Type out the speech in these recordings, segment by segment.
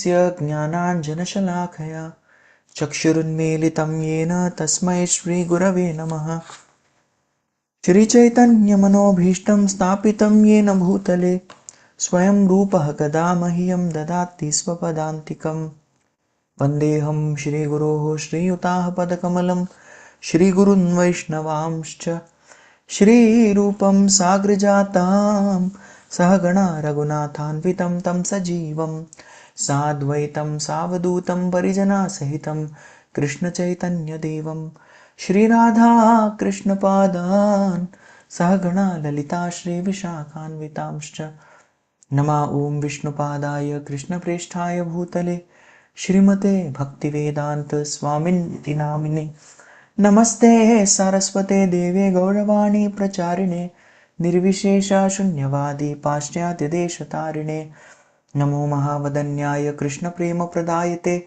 तस्य ज्ञानाञ्जनशलाखया चक्षुरुन्मीलितं येन तस्मै श्रीगुरवे नमः। श्रीचैतन्यमनोभीष्टं स्थापितं येन भूतले स्वयं रूपः कदा मह्यं ददाति स्वपदान्तिकं। वन्देऽहं श्रीगुरोः श्रीयुताः पदकमलं श्रीगुरून् वैष्णवांश्च श्रीरूपं साग्रजातां सहगणा रघुनाथान्वितं तं सजीवं साद्वैतं सावधूतं परिजनसहितं कृष्णचैतन्यदेवं श्रीराधा कृष्णपादान् सहगणा ललिता श्रीविशाखान्वितांश्च। नमः ॐ विष्णुपादाय कृष्णप्रेष्ठाय भूतले श्रीमते भक्तिवेदान्त स्वामिनिति नामिने। नमस्ते सरस्वते देवे गौरवाणी प्रचारिणे निर्विशेष शून्यवादी पाश्चात्यदेशतारिणे। नमो महावदन्याय कृष्णप्रेमप्रदायते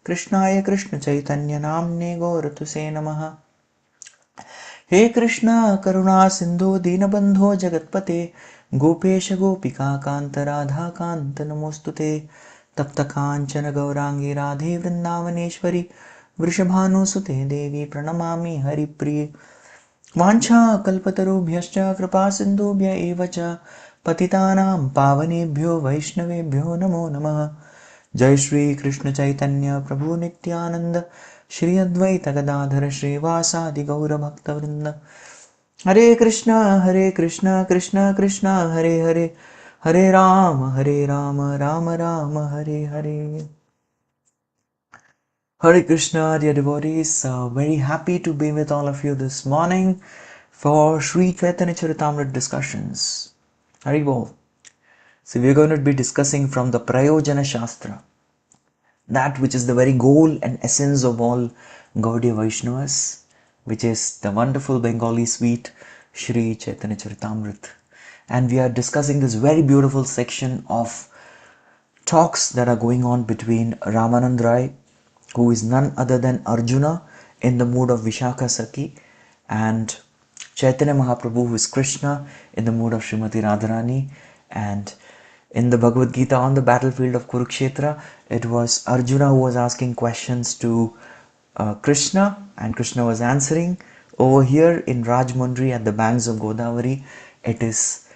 कृष्णाय कृष्णचैतन्यनाम्ने गौरतुसे नमः। हे कृष्ण करुणा सिन्धु दीनबन्धो जगत्पते गोपेश गोपिकान्त राधाकान्त नमोस्तुते। तप्त काञ्चन गौरांगी राधे वृन्दावनेश्वरी वृषभानुसुते देवी प्रणमामि हरिप्रिये। वाञ्छाकल्पतरुभ्यश्च कृपासिन्धुभ्य एव च पतितानां पावनेभ्यो वैष्णवेभ्यो नमो नमः। जय श्री कृष्ण चैतन्य प्रभु नित्यानंद श्री अद्वैत गदाधर श्रीवासादि गौरभक्तवृंद। हरे Krishna Krishna Krishna Hare Hare Hare Ram Ram Ram Hare Hare. Hare Krishna, dear devotees, very happy to be with all of you this morning for Sri Chaitanya Charitamrita discussions. Hari Bol. So we are going to be discussing from the Prayojana Shastra, that which is the very goal and essence of all Gaudiya Vaishnavas, which is the wonderful Bengali suite Sri Chaitanya Charitamrita. And we are discussing this very beautiful section of talks that are going on between Ramanand Rai, who is none other than Arjuna in the mood of Vishakha Sakhi, and Chaitanya Mahaprabhu, who is Krishna in the mood of Srimati Radharani. And in the Bhagavad Gita, on the battlefield of Kurukshetra, it was Arjuna who was asking questions to Krishna, and Krishna was answering. Over here in Rajmundri at the banks of Godavari, it is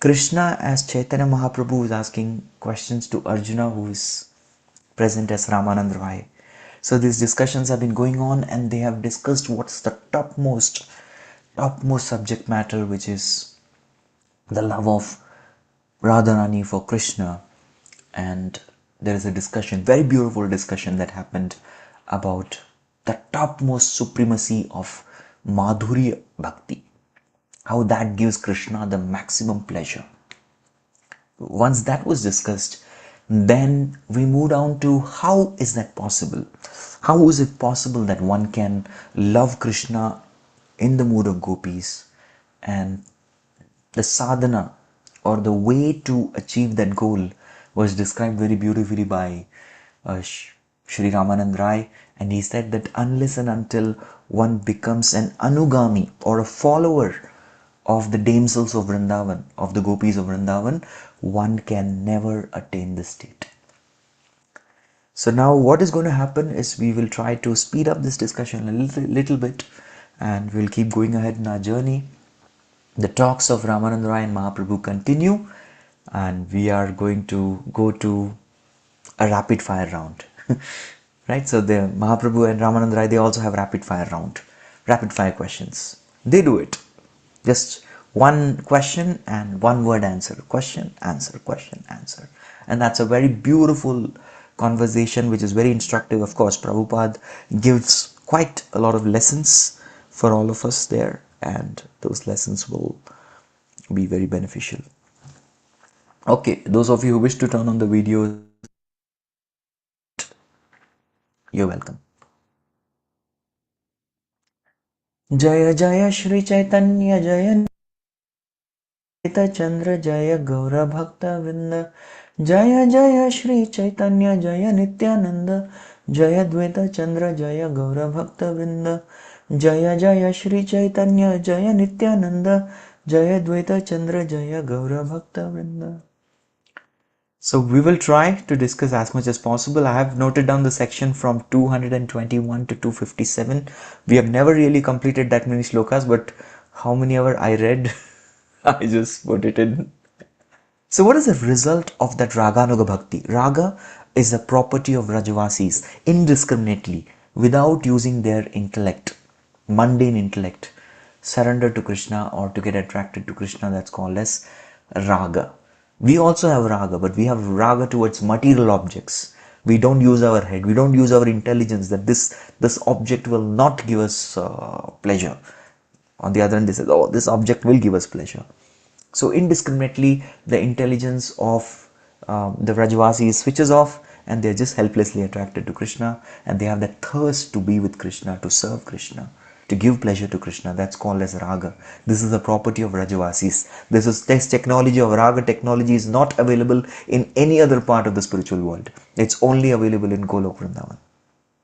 Krishna as Chaitanya Mahaprabhu is asking questions to Arjuna, who is present as Ramanand Rai. So these discussions have been going on, and they have discussed what's the topmost subject matter, which is the love of Radharani for Krishna. And there is a discussion, very beautiful discussion, that happened about the topmost supremacy of Madhurya Bhakti, how that gives Krishna the maximum pleasure. Once that was discussed, then we moved on to how is that possible? How is it possible that one can love Krishna in the mood of gopis? And the sadhana, or the way to achieve that goal, was described very beautifully by Sri Ramanand Rai. And he said that unless and until one becomes an anugami, or a follower of the damsels of Vrindavan, of the gopis of Vrindavan, one can never attain this state. So now what is going to happen is we will try to speed up this discussion a little bit, and we'll keep going ahead in our journey. The talks of Ramanand Rai and Mahaprabhu continue, and we are going to go to a rapid fire round. Right? So the Mahaprabhu and Ramanand Rai, they also have rapid fire round, rapid fire questions. They do it. Just one question and one word answer. Question, answer, question, answer. And that's a very beautiful conversation, which is very instructive. Of course, Prabhupada gives quite a lot of lessons for all of us there, and those lessons will be very beneficial. Okay, those of you who wish to turn on the video, you're welcome. Jaya Jaya Shri Chaitanya Jaya Chandra Jaya Gaura Bhakta Vrinda. Jaya Jaya Shri Chaitanya Jaya Nityananda Jaya Dvaita Chandra Jaya Gaura Bhakta Vrinda. Jaya Jaya Shri Chaitanya Jaya Nityananda Jaya Dvaita Chandra Jaya Gaura Bhakta Vrinda. So we will try to discuss as much as possible. I have noted down the section from 221 to 257. We have never really completed that many slokas, but how many ever I read, I just put it in. So what is the result of that Raganuga Bhakti? Raga is a property of Rajavasis indiscriminately, without using their intellect, mundane intellect. Surrender to Krishna or to get attracted to Krishna, that's called as Raga. We also have Raga, but we have Raga towards material objects. We don't use our head, we don't use our intelligence that this object will not give us pleasure. On the other hand, they say, oh, this object will give us pleasure. So indiscriminately, the intelligence of the Rajavasis switches off and they're just helplessly attracted to Krishna, and they have that thirst to be with Krishna, to serve Krishna, to give pleasure to Krishna. That's called as Raga. This is the property of Rajavasis. This technology of Raga technology is not available in any other part of the spiritual world. It's only available in Golok Vrindavan.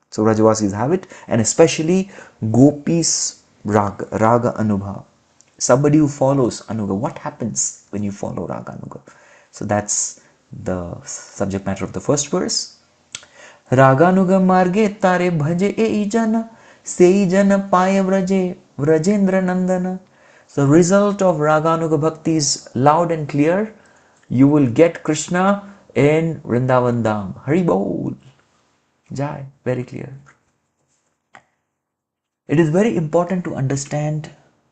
So Rajavasis have it, and especially Gopis Raga Anubhav. Somebody who follows Anuga. What happens when you follow Raga Anuga? So that's the subject matter of the first verse. Raganuga marge tare bhaje e jana, sei jana paya vrajendra nandana. So the result of Raganuga Bhakti is loud and clear. You will get Krishna in Vrindavan Dham. Hari Bol. Jai. Very clear. It is very important to understand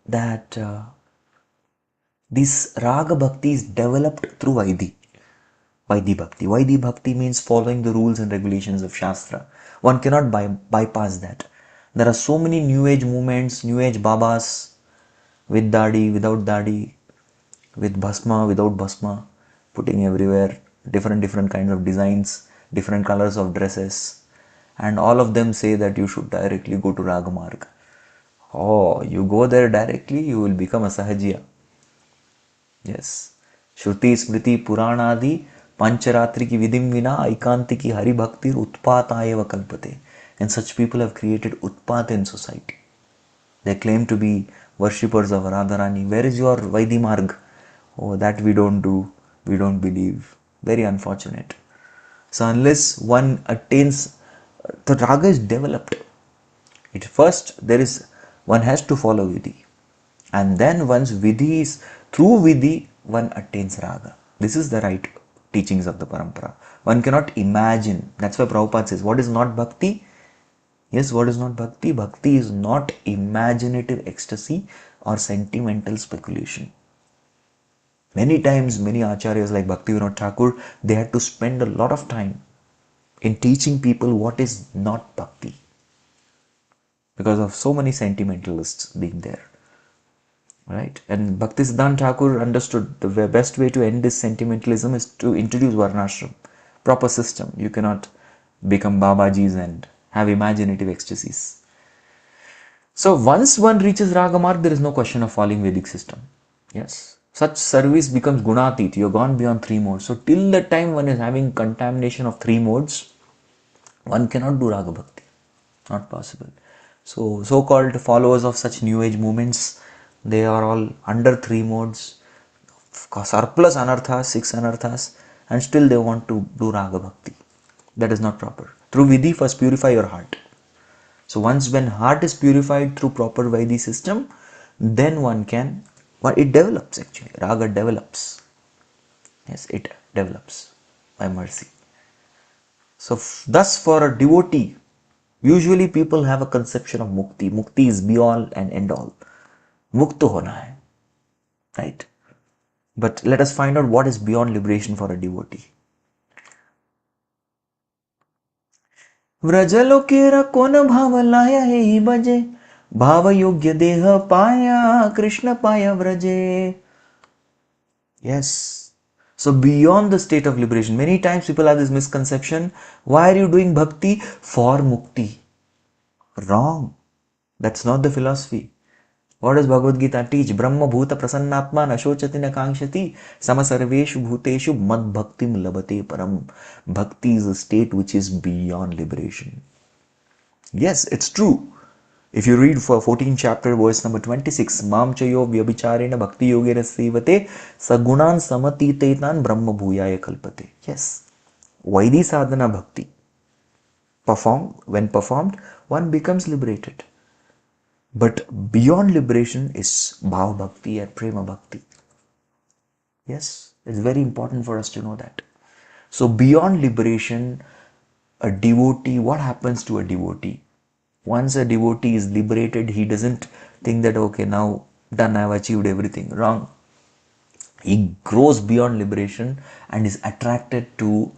that this Raga Bhakti is developed through Vaidhi Bhakti. Vaidhi Bhakti means following the rules and regulations of Shastra. One cannot bypass that. There are so many New Age movements, New Age Babas, with dadi, without dadi, with bhasma, without bhasma, putting everywhere, different kinds of designs, different colors of dresses, and all of them say that you should directly go to Raga Marg. Oh, you go there directly, you will become a Sahajiya. Yes. Shruti Smriti Puranadi Pancharatri ki vidim vina aikanti ki hari bhaktir utpatayeva kalpate. And such people have created utpat in society. They claim to be worshippers of Radharani. Where is your Vaidhi Marg? Oh, that we don't do. We don't believe. Very unfortunate. So unless one attains, the Raga is developed. It first, one has to follow Vidhi. And then once Vidhi is, through Vidhi, one attains Raga. This is the right teachings of the Parampara. One cannot imagine. That's why Prabhupada says, what is not Bhakti? Yes, what is not Bhakti? Bhakti is not imaginative ecstasy or sentimental speculation. Many times, many acharyas like Bhaktivedanta Thakur, they had to spend a lot of time in teaching people what is not Bhakti, because of so many sentimentalists being there. Right? And Bhaktisiddhanta Thakur understood the best way to end this sentimentalism is to introduce Varnashram, proper system. You cannot become Babajis and have imaginative ecstasies. So once one reaches Ragamarg, there is no question of following Vedic system. Yes. Such service becomes Gunatit. You have gone beyond three modes. So till the time one is having contamination of three modes, one cannot do Raga Bhakti. Not possible. So so-called followers of such new age movements, they are all under three modes, surplus anarthas, 6 anarthas, and still they want to do Raga Bhakti. That is not proper. Through Vidhi, first purify your heart. So once when heart is purified through proper Vaidhi system, then one can, it develops actually. Raga develops. Yes, it develops by mercy. So thus for a devotee, usually people have a conception of mukti. Mukti is be all and end all. Mukta hona hai. Right? But let us find out what is beyond liberation for a devotee. Vrajalokera kona bhava laya he bhaje, bhava yogya deha paya, Krishna paya vraje. Yes. So beyond the state of liberation, many times people have this misconception, why are you doing bhakti? For mukti. Wrong. That's not the philosophy. What does Bhagavad Gita teach? Brahma bhuta prasannatma nashochati na kangshati samasarveshu bhuteshu mad bhaktim labate param. Bhakti is a state which is beyond liberation. Yes, it's true. If you read for 14th chapter, verse number 26, Mam chayo vyabhicharena bhakti yogena sevate sagunan samatitetan brahma bhuyaya kalpate. Yes, Vaidhi sadhana bhakti. When performed, one becomes liberated. But beyond liberation is bhav bhakti and prema bhakti. Yes, it's very important for us to know that. So beyond liberation, a devotee, what happens to a devotee? Once a devotee is liberated, he doesn't think that, okay, now done, I've achieved everything. Wrong. He grows beyond liberation and is attracted to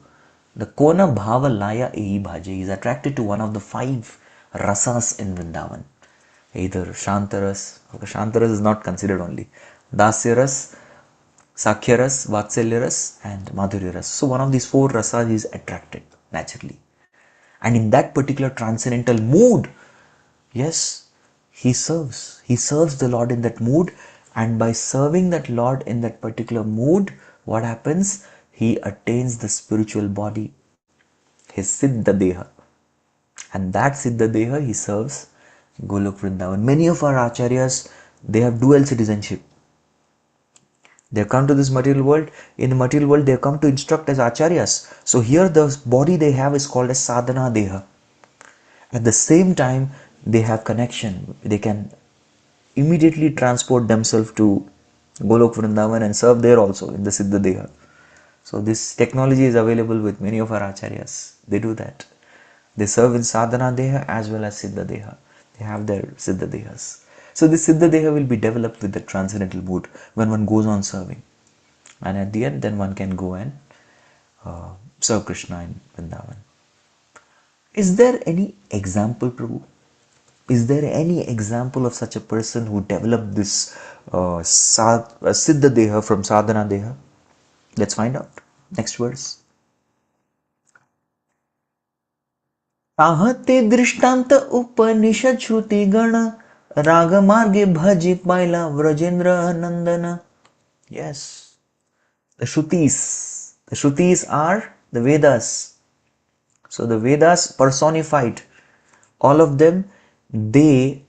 the Kona Bhava Laya Ehi Bhaje. He is attracted to one of the 5 rasas in Vrindavan. Either Shantaras, Shantaras is not considered only, Dasyaras, Sakhyaras, Vatsalyaras, and Madhuryaras. So one of these 4 rasas is attracted naturally. And in that particular transcendental mood, yes, he serves. He serves the Lord in that mood. And by serving that Lord in that particular mood, what happens? He attains the spiritual body, his Siddha Deha. And that Siddha Deha he serves Golok Vrindavan. Many of our acharyas, they have dual citizenship. They have come to this material world. In the material world, they have come to instruct as acharyas. So here the body they have is called as sadhana deha. At the same time, they have connection. They can immediately transport themselves to Golok Vrindavan and serve there also in the Siddha Deha. So this technology is available with many of our acharyas. They do that. They serve in sadhana deha as well as Siddha Deha. They have their Siddha Dehas. So this Siddha Deha will be developed with the transcendental mood when one goes on serving. And at the end, then one can go and serve Krishna in Vrindavan. Is there any example, Prabhu? Is there any example of such a person who developed this Siddha Deha from Sadhana Deha? Let's find out. Next verse. आहते दृष्टांत उपनिषद श्रुति गण राग मार्गे भजी पाइला व्रजेंद्र नंदन. Yes, the Shrutis. The Shrutis are the Vedas. So the Vedas personified. All of them, they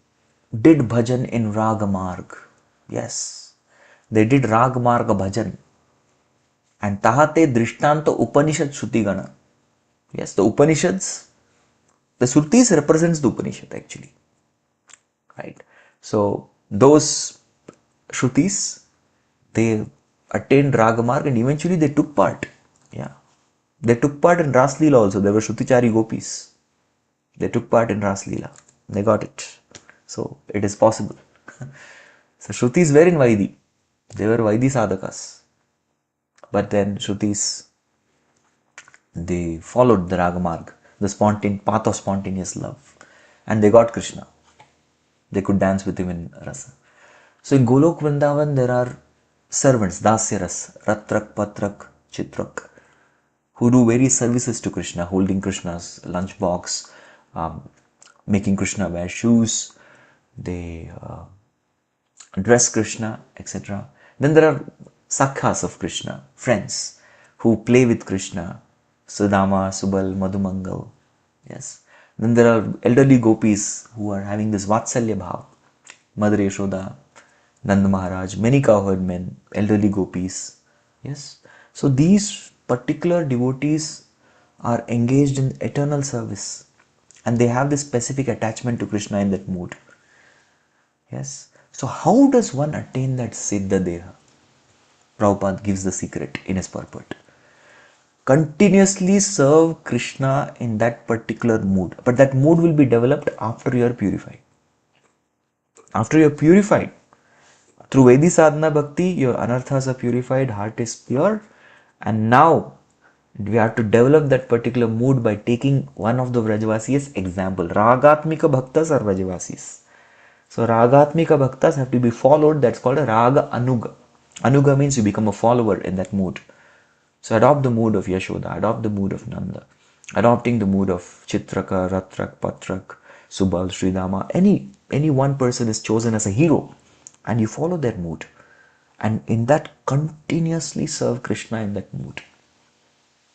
did bhajan in Raga Marg. Yes, they did Raga Marga bhajan. And tahate drishtanta Upanishad Shrutigana. Yes, the Upanishads, the Shrutis represents the Upanishad actually. Right. So those Shrutis, they attained Raga Marg and eventually they took part. Yeah. They took part in Ras Leela also. There were Shrutichari Gopis. They took part in Ras Leela. They got it. So it is possible. So Shrutis were in Vaidhi. They were Vaidhi sadhakas. But then Shrutis, they followed the Ragamarg, the path of spontaneous love. And they got Krishna. They could dance with him in Rasa. So in Golok Vrindavan, there are servants, Dasyaras, Ratrak, Patrak, Chitrak, who do various services to Krishna, holding Krishna's lunchbox, making Krishna wear shoes, they dress Krishna, etc. Then there are Sakhas of Krishna, friends, who play with Krishna, Sudama, Subal, Madhumangal. Yes. Then there are elderly gopis who are having this Vatsalya Bhav, Mother Yashoda, Nanda Maharaj, many cowherd men, elderly gopis. Yes. So these particular devotees are engaged in eternal service and they have this specific attachment to Krishna in that mood. Yes. So how does one attain that Siddha Deha? Prabhupada gives the secret in his purport. Continuously serve Krishna in that particular mood. But that mood will be developed after you are purified. After you are purified, through Vedi Sadhana Bhakti, your anarthas are purified, heart is pure. And now, we have to develop that particular mood by taking one of the Vrajavasis example. Ragatmika Bhaktas are Vrajavasis. So Ragatmika Bhaktas have to be followed. That's called a Raga Anuga. Anuga means you become a follower in that mood. So adopt the mood of Yashoda, adopt the mood of Nanda, adopting the mood of Chitraka, Ratrak, Patrak, Subal, Sridama. Any one person is chosen as a hero and you follow their mood. And in that continuously serve Krishna in that mood.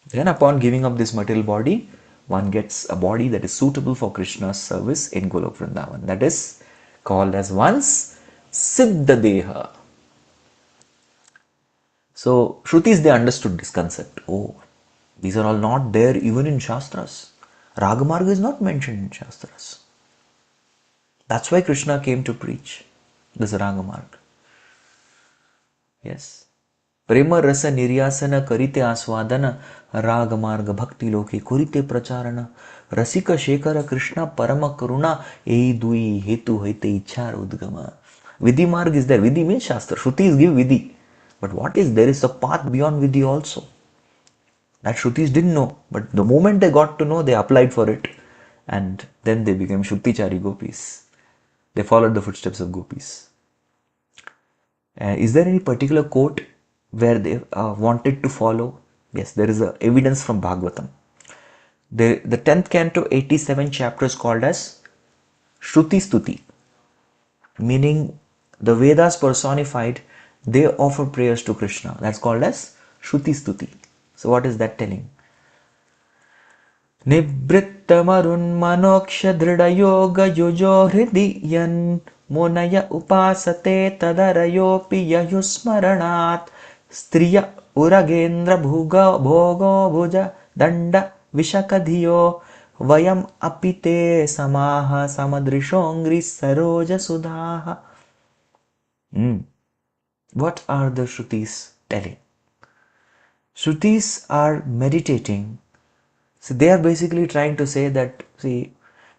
Then upon giving up this material body, one gets a body that is suitable for Krishna's service in Golok Vrindavan. That is called as one's Siddha Deha. So, Shrutis, they understood this concept. Oh, these are all not there even in Shastras. Ragamarga is not mentioned in Shastras. That's why Krishna came to preach this Ragamarga. Yes. Prema rasa niryasana karite aswadana Ragamarga bhakti loke kurite pracharana Rasika Shekara Krishna Parama Karuna Eidui Hetu Hete Ichar Udgama. Vidhi Marg is there. Vidhi means Shastra. Shrutis give Vidhi. But what is there is a path beyond Vidhi also. That Shrutis didn't know. But the moment they got to know, they applied for it. And then they became Shrutichari Gopis. They followed the footsteps of Gopis. Is there any particular quote where they wanted to follow? Yes, there is evidence from Bhagavatam. The 10th canto, 87 chapter is called as Shruti Stuti, meaning the Vedas personified, they offer prayers to Krishna. That's called as Shruti Stuti. So what is that telling? Nibrittamarun manoksha drida yoga yojo hridiyan monaya upasate tadarayopi yayusmaranat striya uragendra bhuga bhogo bhuja danda vishakadhiyo vayam apite samaha samadrishongri saroja sudhaha. What are the Shrutis telling? Shrutis are meditating. So they are basically trying to say that, see,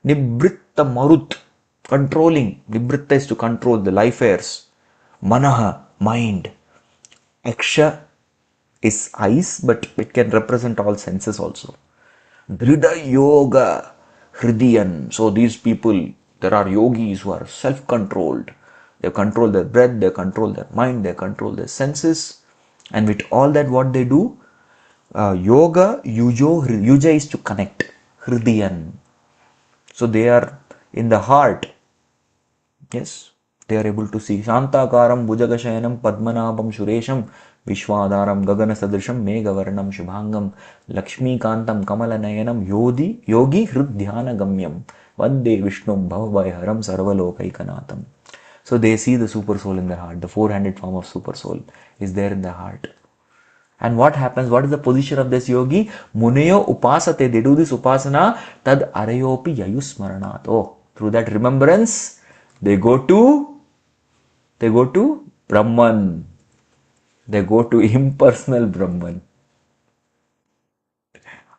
Nibritta Marut, controlling. Nibritta is to control the life airs. Manaha, mind. Aksha is eyes, but it can represent all senses also. Drida Yoga, Hridiyan. So these people, there are yogis who are self-controlled. They control their breath, they control their mind, they control their senses. And with all that, what they do? Yoga, yuja is to connect. Hridiyan. So they are in the heart. Yes. They are able to see. Shantakaram bhujagashayanam padmanabham suresham vishwadaram gagana sadrisham megavaranam shubhangam lakshmi kantam kamalanayanam yogi hriddhyana gamyam vande vishnum bhavavaiharam sarvalokaikanaatam. So they see the super soul in their heart. The four-handed form of super soul is there in their heart. And what happens? What is the position of this yogi? Muneyo upasate. They do this upasana. Tad arayopi yayusmaranat. Oh, through that remembrance, they go to Brahman. They go to impersonal Brahman.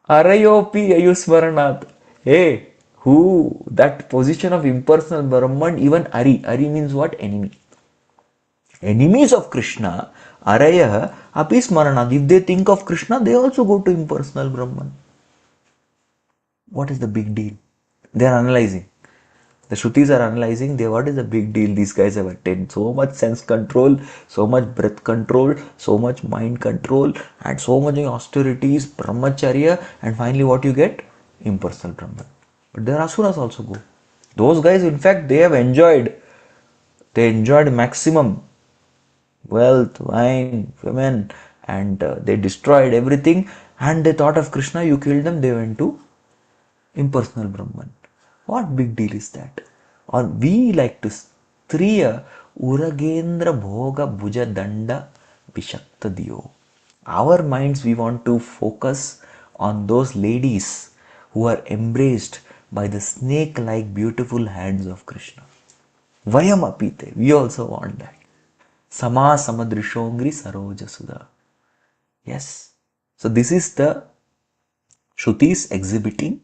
Arayopi yayusmaranat. Hey, who? That position of impersonal Brahman, even Ari. Ari means what? Enemy. Enemies of Krishna, Araya, api smaranat. If they think of Krishna, they also go to impersonal Brahman. What is the big deal? They are analyzing. The Shrutis are analyzing, what is the big deal? These guys have attained so much sense control, so much breath control, so much mind control, and so much austerities, brahmacharya, and finally what you get? Impersonal Brahman. But there are asuras also go. Those guys, in fact, they have enjoyed. They enjoyed maximum wealth, wine, women, and they destroyed everything, and they thought of Krishna, you killed them, they went to impersonal Brahman. What big deal is that? Or we like to striya uragendra bhoga bhuja danda vishakta diyo. Our minds, we want to focus on those ladies who are embraced by the snake-like beautiful hands of Krishna. Vayam apite, we also want that. Sama samadrishongri saroja sudha. Yes. So this is the Shrutis exhibiting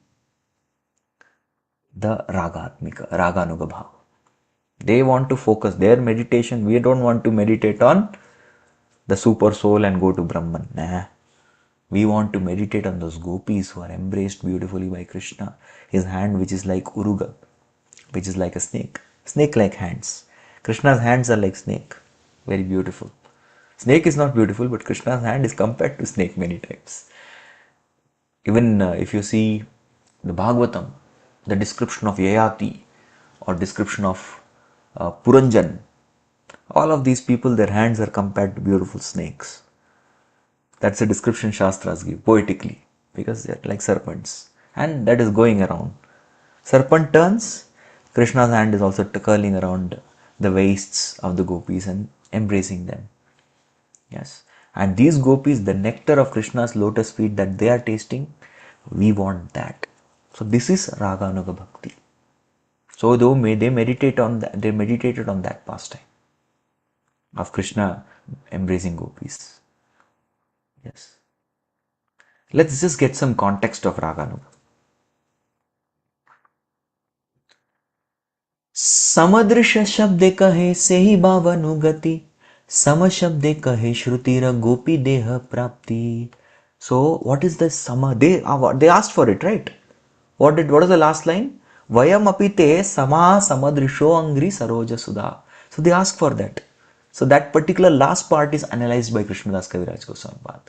the Raganuga Bhava. They want to focus their meditation. We don't want to meditate on the super soul and go to Brahman. Nah. We want to meditate on those gopis who are embraced beautifully by Krishna. His hand which is like Uruga, which is like a snake. Snake-like hands. Krishna's hands are like snake. Very beautiful. Snake is not beautiful, but Krishna's hand is compared to snake many times. Even if you see the Bhagavatam, the description of Yayati or description of Puranjan, all of these people, their hands are compared to beautiful snakes. That's a description Shastras give poetically, because they are like serpents. and that is going around. Serpent turns, Krishna's hand is also curling around the waists of the gopis and embracing them. Yes. And these gopis, the nectar of Krishna's lotus feet that they are tasting, we want that. So this is Raganuga Bhakti. So though they meditate on that, they meditated on that pastime of Krishna embracing gopis. Yes. Let's just get some context of Raganuga. समदृश शब्दे कहे से ही भावानुगति सम शब्दे कहे श्रुतिर गोपी देह प्राप्ति. So what is the sama? They asked for it, right? What is the last line? Vayam apite sama samadrisho angri saroja sudha. So they ask for that. So that particular last part is analyzed by Krishnadas Kaviraj Goswami Pad.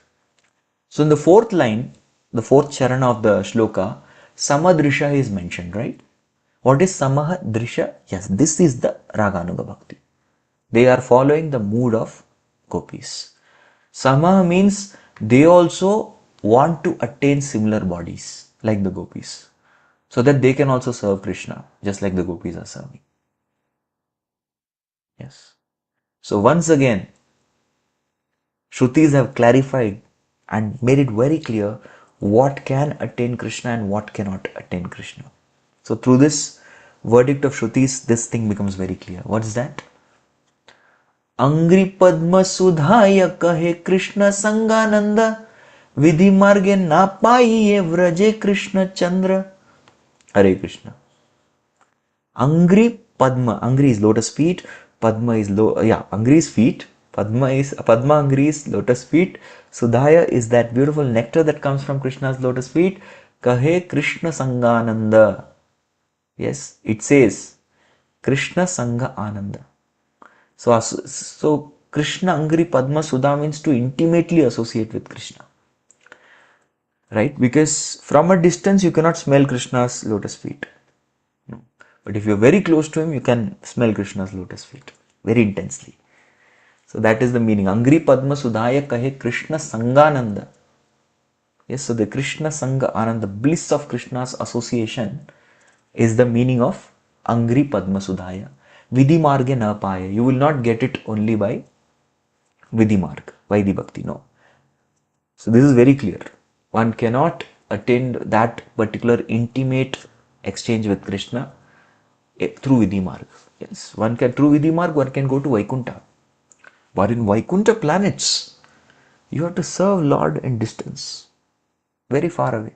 So in the fourth line, the fourth charana of the shloka, samadrisha is mentioned, right? What is Samaha Drisha? Yes, this is the Raganuga Bhakti. They are following the mood of gopis. Samaha means they also want to attain similar bodies like the gopis, so that they can also serve Krishna just like the gopis are serving. Yes. So once again, Shrutis have clarified and made it very clear what can attain Krishna and what cannot attain Krishna. So through this verdict of Shrutis, this thing becomes very clear. What is that? Angri Padma Sudhaya kahe Krishna Sangananda Vidhi Marge na paiye vraje Krishna Chandra. Hare Krishna. Angri Padma. Angri is lotus feet. Padma is Angri is feet. Padma Angri is lotus feet. Sudhaya is that beautiful nectar that comes from Krishna's lotus feet. Kahe Krishna Sangananda. Yes, it says Krishna Sangha Ananda. So Krishna Angri Padma Sudha means to intimately associate with Krishna. Right? Because from a distance you cannot smell Krishna's lotus feet. No. But if you are very close to him, you can smell Krishna's lotus feet very intensely. So that is the meaning. Angri Padma Sudhaya Kahe Krishna Sangananda. Yes, so the Krishna Sangha Ananda, bliss of Krishna's association, is the meaning of Angri Padma Sudhaya. Vidhi Marge na paya. You will not get it only by Vidhi Marg, Vaidhi Bhakti. No. So this is very clear. One cannot attain that particular intimate exchange with Krishna through Vidhi Marg. Yes, through Vidhi Marg, one can go to Vaikuntha. But in Vaikuntha planets, you have to serve Lord in distance, very far away.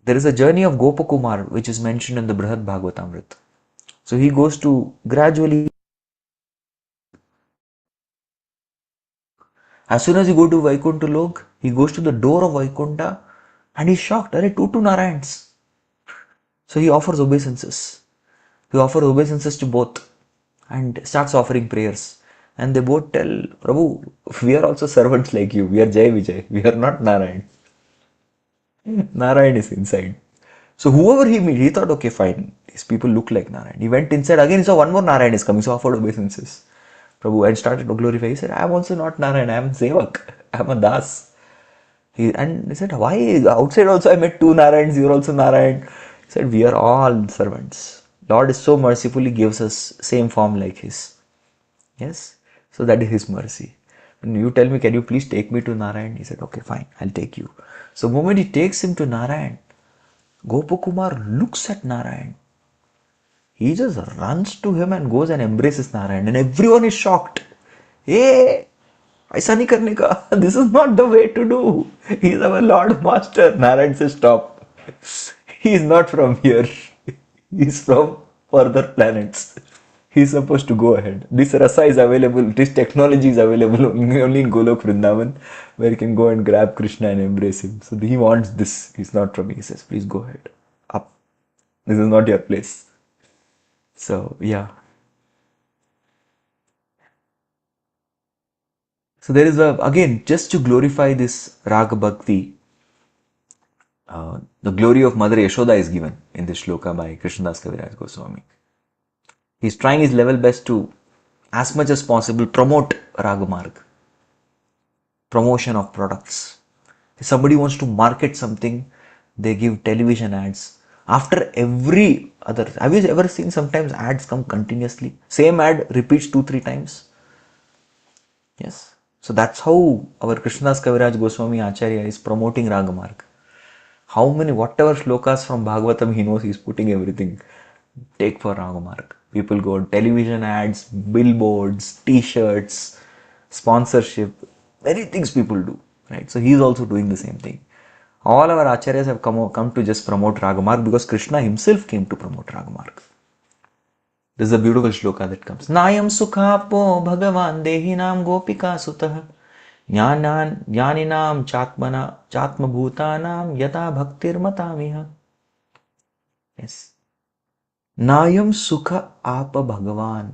There is a journey of Gopakumar which is mentioned in the Brihad Bhagavatamrita. So he goes to gradually, as soon as you go to Vaikuntha Lok, he goes to the door of Vaikuntha and he's shocked. Are two Narayans? So he offers obeisances. He offers obeisances to both and starts offering prayers. And they both tell, Prabhu, we are also servants like you. We are Jai Vijay. We are not Narayan. Narayan is inside. So whoever he met, he thought, okay, fine. These people look like Narayan. He went inside again. He saw one more Narayan is coming. So offered obeisances. Prabhu and started to glorify. He said, I am also not Narayan. I am Sevak. I am a Das. And he said, why? Outside also I met two Narayans. You are also Narayan. He said, we are all servants. Lord is so mercifully gives us same form like his. Yes. So that is his mercy. When you tell me, can you please take me to Narayan? He said, okay, fine. I'll take you. So the moment he takes him to Narayan, Gopakumar looks at Narayan. He just runs to him and goes and embraces Narayan. And everyone is shocked. Hey, aisa nahi karne ka. This is not the way to do. He is our Lord Master. Narayan says, stop. He is not from here. He is from further planets. He is supposed to go ahead. This rasa is available, this technology is available only in Golok Vrindavan, where you can go and grab Krishna and embrace him. So he wants this. He's not from me. He says, please go ahead. Up. This is not your place. So, yeah. So there is again, just to glorify this Raga Bhakti, the glory of Mother Yashoda is given in this shloka by Krishnadas Kaviraj Goswami. He's trying his level best to, as much as possible, promote Ragamarg. Promotion of products. If somebody wants to market something, They give television ads. After every other, have you ever seen sometimes ads come continuously? Same ad repeats 2-3 times. Yes. So that's how our Krishnadas Kaviraj Goswami Acharya is promoting Ragamarg. How many, whatever shlokas from Bhagavatam he knows, he's putting everything. Take for Ragamarg. People go on television ads, billboards, t-shirts, sponsorship, many things people do. Right? So he's also doing the same thing. All our acharyas have come to just promote Ragamarg because Krishna himself came to promote Ragamarg. This is a beautiful shloka that comes. Nayam sukhapo bhagavan dehinam gopika sutah jnaninam chatma bhutanam yata bhaktir matamiha. Yes. Nayam sukha apa bhagavan.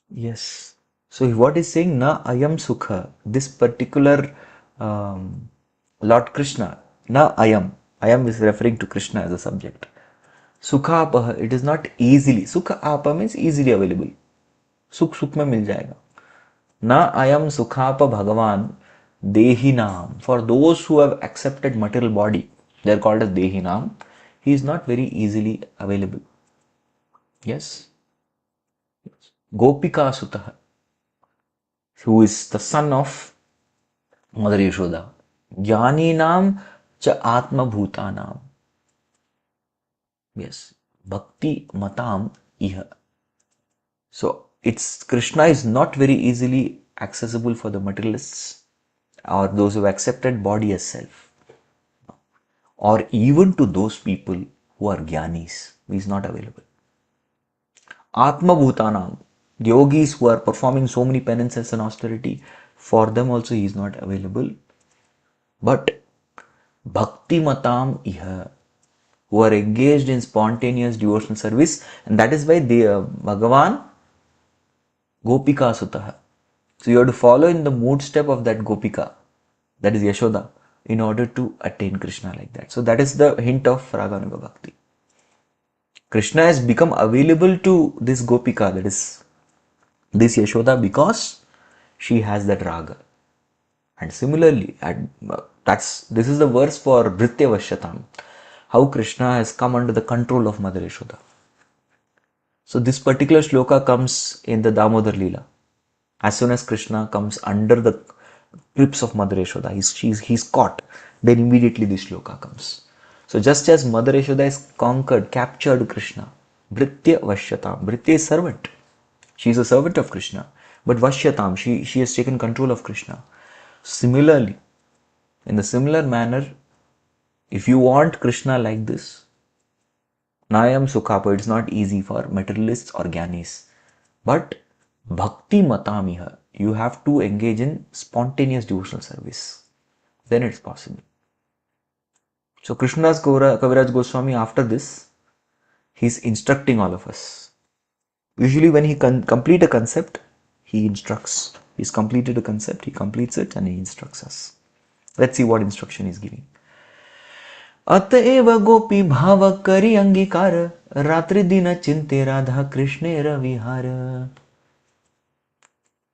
Yes. So what is saying? Na ayam sukha. This particular Lord Krishna. Na ayam. Ayam is referring to Krishna as a subject. Sukha apa. It is not easily. Sukha apa means easily available. Sukh mein mil jayega. Na ayam sukhapa bhagavan dehinam. For those who have accepted material body, they are called as dehinam. He is not very easily available. Yes. Gopika Sutah, who is the son of Mother Yashoda. Jnaninam cha Atma Bhutanam. Yes. Bhakti Matam Iha. So it's Krishna is not very easily accessible for the materialists or those who have accepted body as self. Or even to those people who are jnanis. He is not available. Atma Bhutanam. The yogis who are performing so many penances and austerity, for them also he is not available. But Bhakti Matam Iha, who are engaged in spontaneous devotional service, and that is why they Bhagavan Gopika Sutaha. So you have to follow in the mood step of that Gopika, that is Yashoda, in order to attain Krishna like that. So that is the hint of Raganuga Bhakti. Krishna has become available to this Gopika, that is this Yashoda, because she has that raga. And similarly, this is the verse for Bhritya Vashyatam, how Krishna has come under the control of Mother Yashoda. So this particular shloka comes in the Damodar Leela. As soon as Krishna comes under the grips of Mother Yashoda, he's caught, then immediately this shloka comes. So just as Mother Yashoda is captured Krishna, Bhritya Vashyatam. Bhritya is servant. She is a servant of Krishna. But Vashyatam, she has taken control of Krishna. Similarly, in the similar manner, if you want Krishna like this, Nayam Sukhapa, it's not easy for materialists or jnanis. But Bhakti Matamiha, you have to engage in spontaneous devotional service. Then it's possible. So Krishnadas Kaviraj Goswami, after this, he's instructing all of us. Usually when he complete a concept, he instructs. He's completed a concept, he completes it and he instructs us. Let's see what instruction he's giving. अतएव गोपी भाव करी अंगीकार रात्रि दिन चिंते राधा कृष्णेर विहार.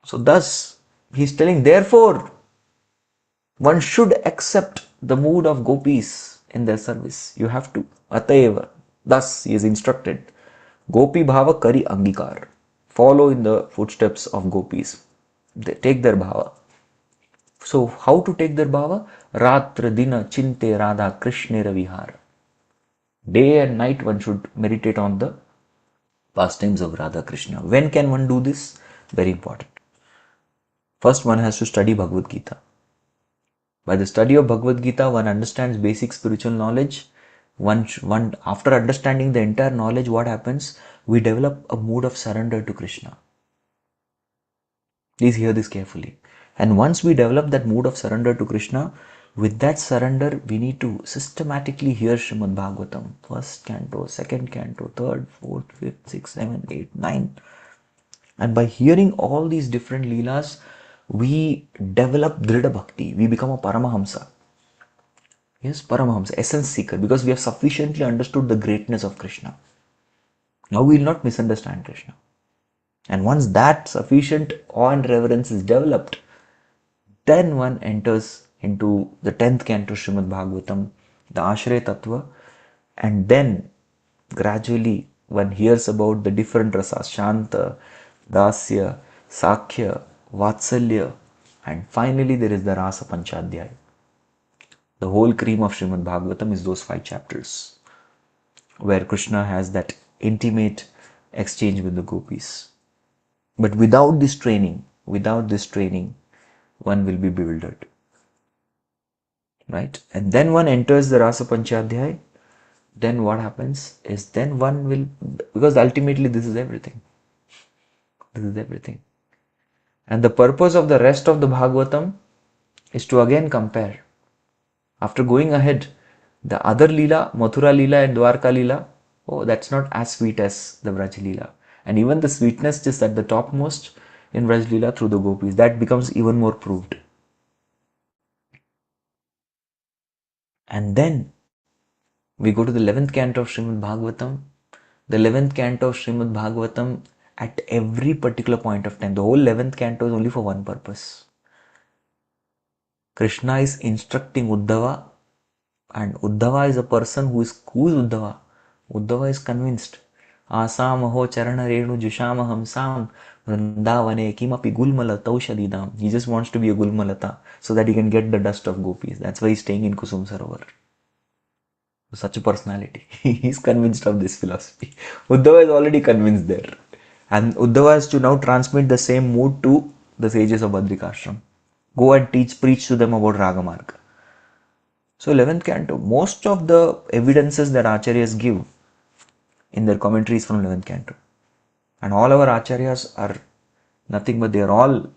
So thus he's telling, therefore one should accept the mood of gopis in their service. You have to. Atayeva. Thus he is instructed. Gopi bhava kari angikar. Follow in the footsteps of gopis. They take their bhava. So how to take their bhava? Ratra dina chinte radha krishnera vihara. Day and night one should meditate on the pastimes of Radha Krishna. When can one do this? Very important. First one has to study Bhagavad Gita. By the study of Bhagavad Gita, one understands basic spiritual knowledge. After understanding the entire knowledge, what happens? We develop a mood of surrender to Krishna. Please hear this carefully. And once we develop that mood of surrender to Krishna, with that surrender, we need to systematically hear Srimad Bhagavatam. First canto, second canto, third, fourth, fifth, sixth, seventh, eighth, ninth. And by hearing all these different leelas, we develop Dhrida Bhakti. We become a Paramahamsa. Yes, Paramahamsa, essence seeker, because we have sufficiently understood the greatness of Krishna. Now we will not misunderstand Krishna. And once that sufficient awe and reverence is developed, then one enters into the 10th canto Srimad Bhagavatam, the Ashraya Tattva, and then gradually one hears about the different rasas, Shanta, Dasya, Sakhya, Vatsalya, and finally there is the Rasa Panchadhyaya. The whole cream of Srimad Bhagavatam is those 5 chapters where Krishna has that intimate exchange with the gopis. But without this training, one will be bewildered. Right? And then one enters the Rasa Panchadhyaya, then what happens is then one will, because ultimately this is everything. This is everything. And the purpose of the rest of the Bhagavatam is to again compare. After going ahead, the other Leela, Mathura Leela and Dwarka Leela, oh, that's not as sweet as the Vraj Leela. And even the sweetness just at the topmost in Vraj Leela through the gopis, that becomes even more proved. And then we go to the 11th canto of Srimad Bhagavatam. The 11th canto of Srimad Bhagavatam, at every particular point of time, the whole 11th canto is only for one purpose. Krishna is instructing Uddhava, and Uddhava is a person who is Uddhava? Uddhava is convinced. Asamaho charana renu jushamaham sam vrindavane kimapi gulmala taushadidam. He just wants to be a gulmalata so that he can get the dust of gopis. That's why he's staying in Kusum Sarovar. Such a personality. He's convinced of this philosophy. Uddhava is already convinced there. And Uddhava has to now transmit the same mood to the sages of Badrikashram. Go and preach to them about Ragamarga. So 11th canto, most of the evidences that Acharyas give in their commentaries from 11th canto. And all our Acharyas are nothing but they are all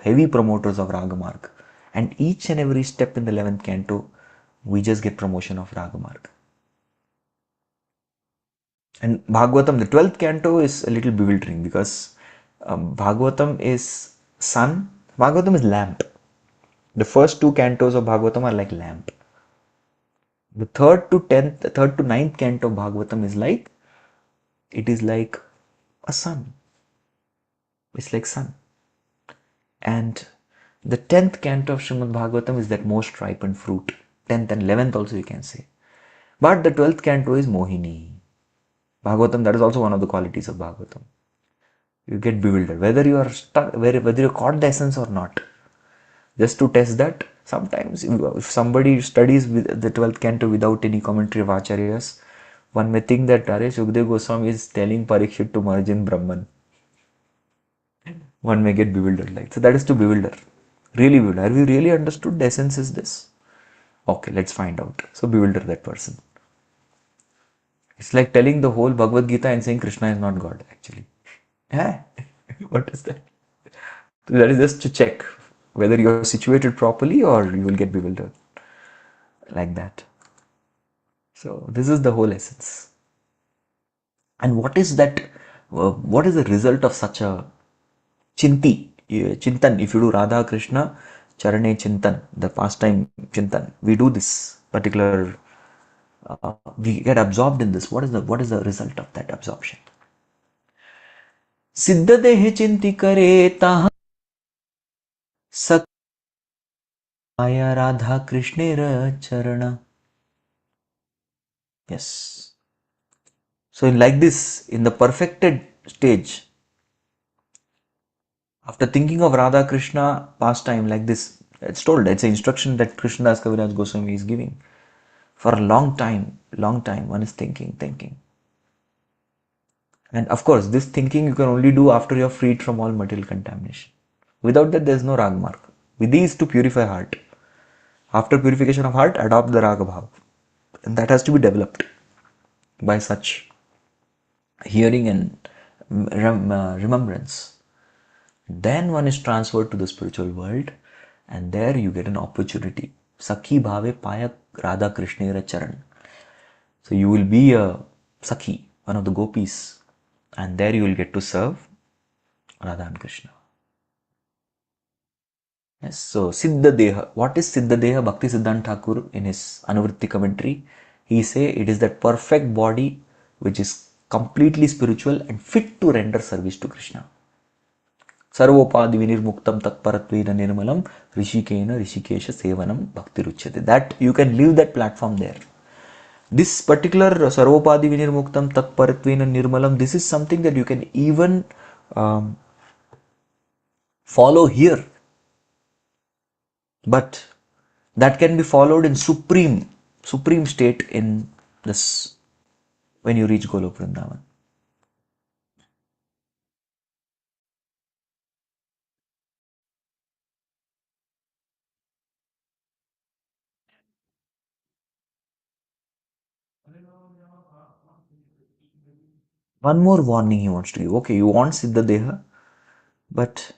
heavy promoters of Ragamarga. And each and every step in the 11th canto, we just get promotion of Ragamarga. And Bhagavatam, the 12th canto is a little bewildering because Bhagavatam is sun, Bhagavatam is lamp. The first 2 cantos of Bhagavatam are like lamp. The third to ninth canto of Bhagavatam is like, it is like a sun. It's like sun. And the 10th canto of Srimad Bhagavatam is that most ripened fruit. 10th and 11th also you can say. But the 12th canto is Mohini. Bhagavatam, that is also one of the qualities of Bhagavatam. You get bewildered, whether you are stuck, whether you caught the essence or not. Just to test that, sometimes if somebody studies with the 12th canto without any commentary of Acharyas, one may think that Shukdev Goswami is telling Parikshit to merge in Brahman. One may get bewildered like. So that is to bewilder. Really bewilder. Have you really understood the essence is this? Okay, let's find out. So bewilder that person. It's like telling the whole Bhagavad Gita and saying Krishna is not God actually. What is that? That is just to check whether you are situated properly or you will get bewildered like that. So this is the whole essence. And what is that? What is the result of such a chintan? If you do Radha Krishna Charane Chintan, the pastime Chintan, we do this particular. We get absorbed in this. What is the result of that absorption? Siddha dehe chinti kare taha Sakaya Radha Krishnera Charana. Yes. So like this, in the perfected stage, after thinking of Radha Krishna pastime like this, it's told, it's an instruction that Krishnadas Kaviraj Goswami is giving. For a long time, one is thinking. And of course, this thinking you can only do after you're freed from all material contamination. Without that, there is no Raga Marga. Vidhi is to purify heart. After purification of heart, adopt the Raga Bhav. And that has to be developed by such hearing and remembrance. Then one is transferred to the spiritual world, and there you get an opportunity. Sakhi Bhave Paya Radha Krishnera Charan. So you will be a Sakhi, one of the gopis, and there you will get to serve Radha and Krishna. Yes, so Siddha Deha. What is Siddha Deha? Bhakti Siddhanta Thakur in his Anuvritti commentary, he say it is that perfect body which is completely spiritual and fit to render service to Krishna. Sarvopadi vinirmuktam tatparatvena nirmalam rishikena rishikesha sevanam bhakti ruchyate. That you can leave that platform there. This particular Sarvopadi vinirmuktam tatparatvena nirmalam, this is something that you can even follow here. But that can be followed in supreme state in this when you reach Golok Vrindavan. One more warning he wants to give. Okay, you want Siddha Deha, but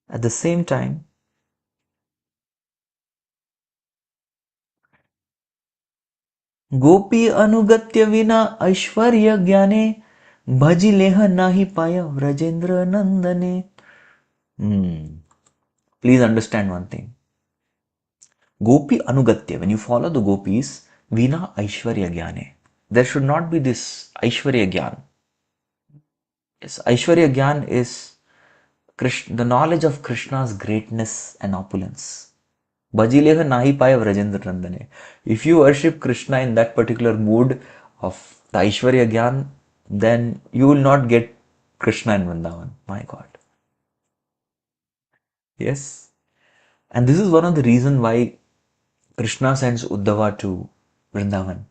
at the same time, Gopi anugatya vina aishwarya gyane bhaji leha nahi paya Vrajendra nandane. Please understand one thing. Gopi anugatya, when you follow the gopis, vina aishwarya gyane. There should not be this aishwarya gyan. Yes, aishwarya gyan is the knowledge of Krishna's greatness and opulence. Bhajileha nahi paya Vrajendra Nandane. If you worship Krishna in that particular mood of the Aishwarya Gyan, then you will not get Krishna in Vrindavan. My God. Yes. And this is one of the reasons why Krishna sends Uddhava to Vrindavan.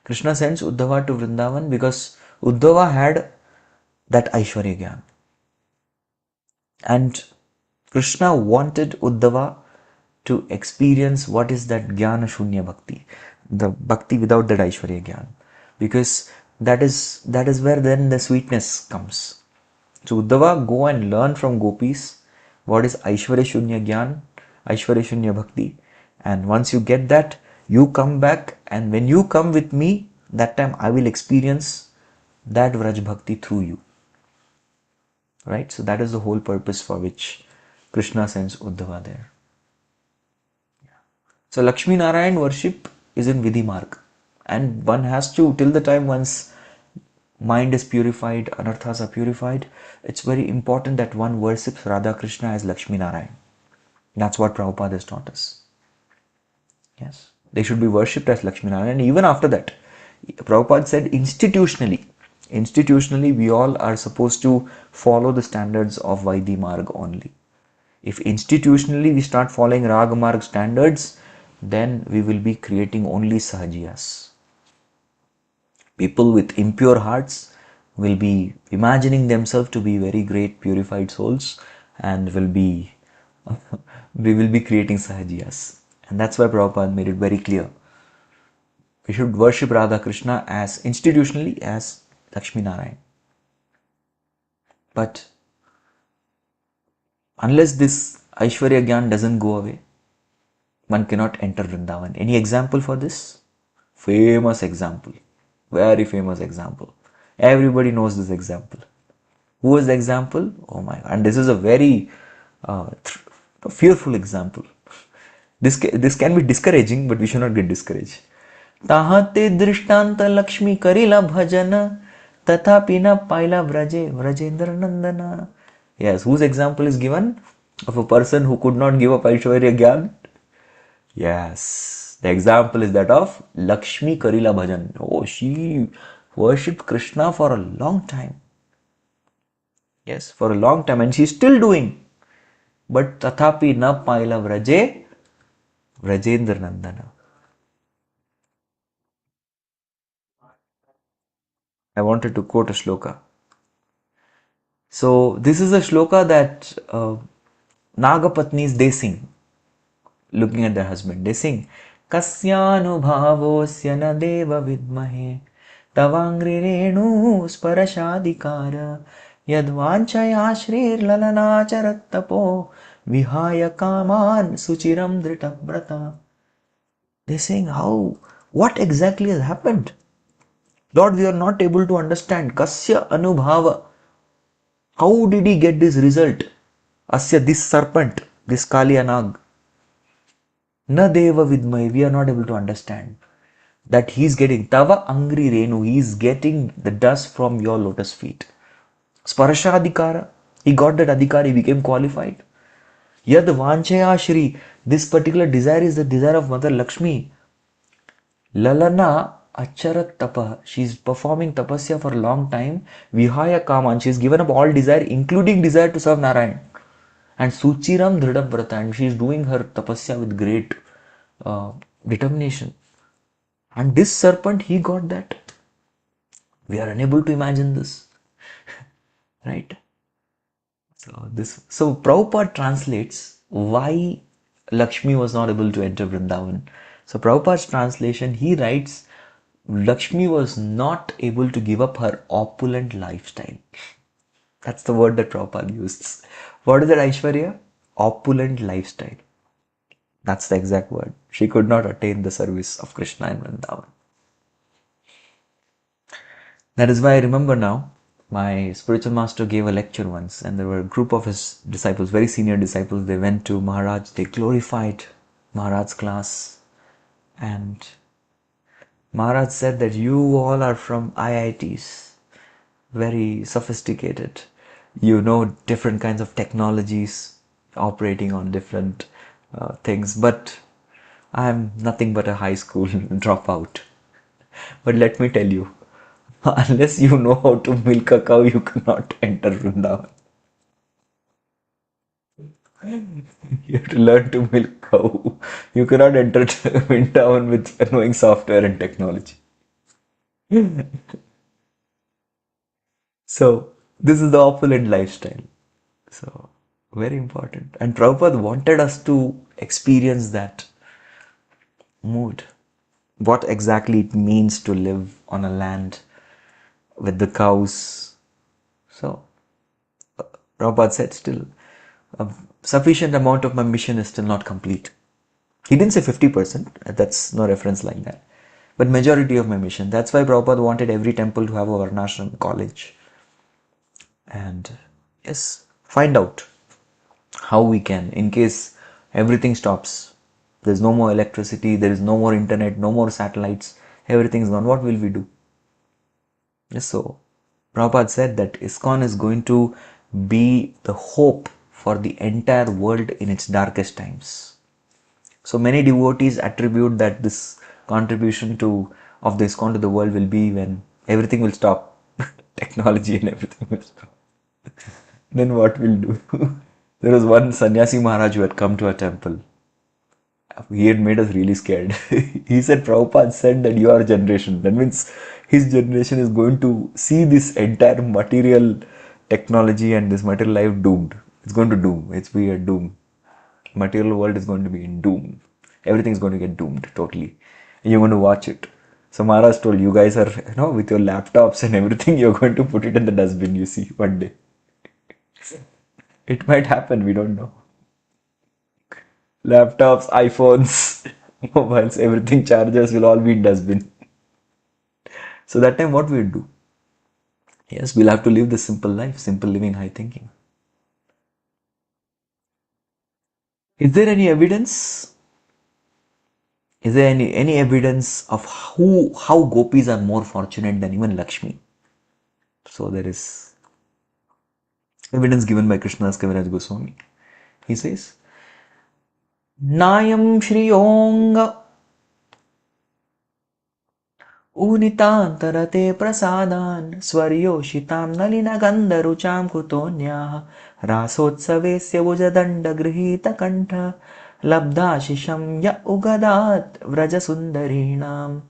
Krishna sends Uddhava to Vrindavan because Uddhava had that Aishwarya Gyan. And Krishna wanted Uddhava to experience what is that Jnana Shunya Bhakti, the Bhakti without that Aishwarya Gyan, because that is where then the sweetness comes. So Uddhava, go and learn from gopis what is Aishwarya Shunya Gyan, Aishwarya Shunya Bhakti, and once you get that, you come back, and when you come with me, that time I will experience that Vraj Bhakti through you. Right? So that is the whole purpose for which Krishna sends Uddhava there. So Lakshmi Narayan worship is in Vidhi Marg, and one has to, till the time one's mind is purified, anarthas are purified, it's very important that one worships Radha Krishna as Lakshmi Narayan. That's what Prabhupada has taught us. Yes, they should be worshipped as Lakshmi Narayan. And even after that, Prabhupada said institutionally we all are supposed to follow the standards of Vaidhi Marg only. If institutionally we start following Raga Marg standards, then we will be creating only Sahajiyas. People with impure hearts will be imagining themselves to be very great purified souls and will be we will be creating Sahajiyas. And that's why Prabhupada made it very clear. We should worship Radha Krishna as institutionally as Lakshmi Narayan. But unless this Aishwarya Gyan doesn't go away, one cannot enter Vrindavan. Any example for this? Famous example. Very famous example. Everybody knows this example. Who is the example? Oh my God. And this is a very fearful example. This can be discouraging, but we should not get discouraged. Tahate drishtanta Lakshmi karila bhajana tathapi na paila vrajendra nandana. Yes, whose example is given? Of a person who could not give up Aishwarya Gyan? Yes, the example is that of Lakshmi Karila Bhajan. Oh, she worshipped Krishna for a long time. Yes, for a long time, and she's still doing. But tathapi na paila vraje Vrajendra Nandana. I wanted to quote a shloka. So this is a shloka that Nagapatnis they sing, looking at their husband. They sing, Kasyanubhavosya na deva vidmahe Tavangri renu sparashadikara Yadvanchaya shrir lalanacharattapo Vihaya kaman suchiram dritabrata. They saying, what exactly has happened? Lord, we are not able to understand. Kasya anubhava. How did he get this result? Asya, this serpent, this Kalyanag. Na deva vidmai, we are not able to understand. That he is getting Tava Angri Renu, he is getting the dust from your lotus feet. Sparashadikara, He got that adhikar, he became qualified. Yad vanchaya Shri, this particular desire is the desire of Mother Lakshmi. Lalana acharat tapa, she's performing tapasya for a long time. Vihaya kaman, she's given up all desire, including desire to serve Narayan. And Suchiram Dridam Vrata, and she's doing her tapasya with great determination. And this serpent, he got that. We are unable to imagine this, right? So Prabhupada translates why Lakshmi was not able to enter Vrindavan. So Prabhupada's translation, he writes, Lakshmi was not able to give up her opulent lifestyle. That's the word that Prabhupada uses. What is that, Aishwarya? Opulent lifestyle. That's the exact word. She could not attain the service of Krishna in Vrindavan. That is why I remember now, my spiritual master gave a lecture once, and there were a group of his disciples, very senior disciples. They went to Maharaj, they glorified Maharaj's class, and Maharaj said that you all are from IITs, very sophisticated. You know different kinds of technologies operating on different things, but I'm nothing but a high school dropout. But let me tell you, unless you know how to milk a cow, you cannot enter Vrindavan. You have to learn to milk cow. You cannot enter Vrindavan with knowing software and technology. So, this is the opulent lifestyle. So, very important. And Prabhupada wanted us to experience that mood. What exactly it means to live on a land with the cows. So, Prabhupada said still, a sufficient amount of my mission is still not complete. He didn't say 50%, that's no reference like that. But majority of my mission. That's why Prabhupada wanted every temple to have a Varnashram college. And yes, find out how we can, in case everything stops. There's no more electricity, there is no more internet, no more satellites, everything's gone. What will we do? Yes, so Prabhupada said that ISKCON is going to be the hope for the entire world in its darkest times. So many devotees attribute that this contribution of the ISKCON to the world will be when everything will stop, technology and everything will stop. Then what will do? There was one sannyasi Maharaj who had come to a temple. He had made us really scared. He said, Prabhupada said that your generation, that means his generation is going to see this entire material technology and this material life doomed. It's going to doom. It's be a doom. Material world is going to be in doom. Everything is going to get doomed totally. And you're going to watch it. So Maharaj told you guys are, with your laptops and everything, you're going to put it in the dustbin, you see, one day. It might happen, we don't know. Laptops, iPhones, mobiles, everything, chargers will all be in dustbin. So that time what we'll do? Yes, we'll have to live the simple life, simple living, high thinking. Is there any evidence? Is there any evidence of how gopis are more fortunate than even Lakshmi? So there is evidence given by Krishnadas Kaviraj Goswami. He says, Nayam Shriyong Unitantarate prasadan swaryoshitaam nalinagandharucham kutonyaha rasotsavesya vujadanda grihita kantha labdashisham ya ugadat vrajasundarinam.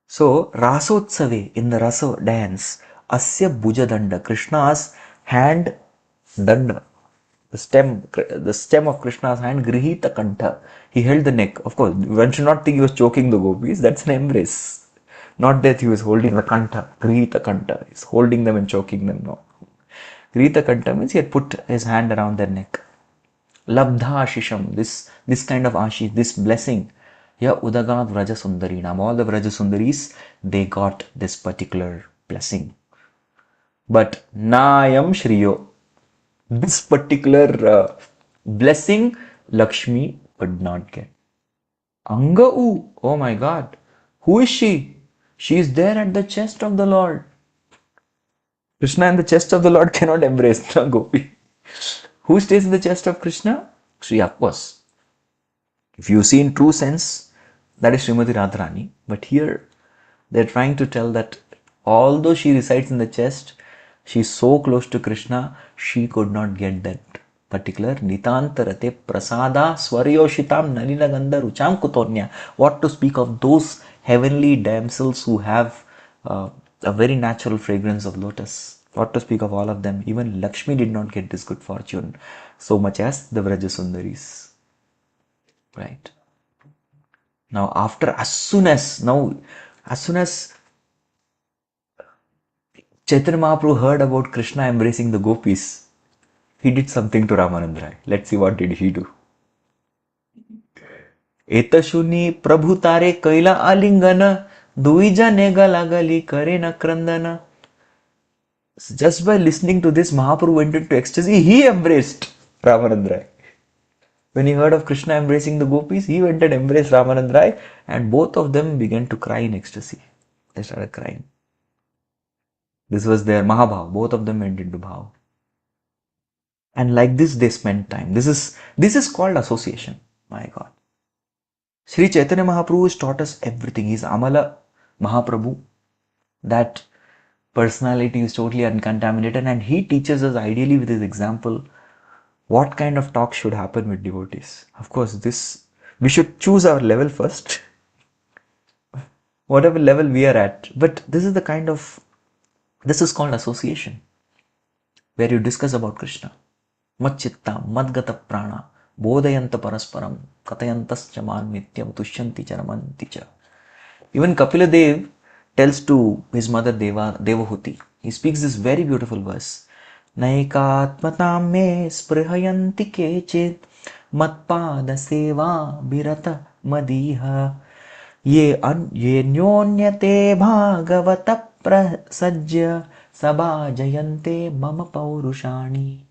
So, Rasotsave, in the Rasa dance, Asya Bhujadanda, Krishna's hand danda, the stem of Krishna's hand, Grihita Kantha. He held the neck. Of course, one should not think he was choking the gopis, that's an embrace. Not that he was holding the Kantha, Grihita Kantha. He's holding them and choking them, no. Grihita Kantha means he had put his hand around their neck. Labdha Shisham, this kind of Ashish, this blessing. Ya Udagat Vrajasundarinam. All the Vrajasundaris, they got this particular blessing. But Nayam Shriyo, this particular blessing, Lakshmi would not get. Angau, oh my God, who is she? She is there at the chest of the Lord. Krishna in the chest of the Lord cannot embrace the gopi. Who stays in the chest of Krishna? Sri, of course. If you see in true sense, that is Srimati Radharani. But here, they're trying to tell that although she resides in the chest, she's so close to Krishna, she could not get that particular Nitantarate Prasada Swaryoshitam Nalina Gandha Rucham Kutonya. What to speak of those heavenly damsels who have a very natural fragrance of lotus? What to speak of all of them? Even Lakshmi did not get this good fortune so much as the Vrajasundaris. Right? Now, as soon as Chaitanya Mahaprabhu heard about Krishna embracing the gopis, he did something to Ramananda Rai. Let's see what did he do. Etashuni Prabhu tare kaila alingana duija nega lagali kare nakrandana. Just by listening to this, Mahaprabhu went into ecstasy. He embraced Ramananda Rai. When he heard of Krishna embracing the gopis, he went and embraced Ramananda Rai, and both of them began to cry in ecstasy. They started crying. This was their Mahabhav. Both of them went into Bhav. And like this, they spent time. This is called association. My God. Sri Chaitanya Mahaprabhu has taught us everything. He's Amala Mahaprabhu. That personality is totally uncontaminated, and he teaches us ideally with his example what kind of talk should happen with devotees. Of course, we should choose our level first, whatever level we are at. But this is called association, where you discuss about Krishna. Machchitta, Madgata Prana, Bodhayanta Parasparam, Katayantascha Nityam, Tushyanti Charamanti cha. Even Kapila Dev tells to his mother Devahuti. He speaks this very beautiful verse. Naikatmatam me sprihayanti kechit matpada seva birata madiha ye nyonyate bhagavata prasajya sabha jayante mama paurushani.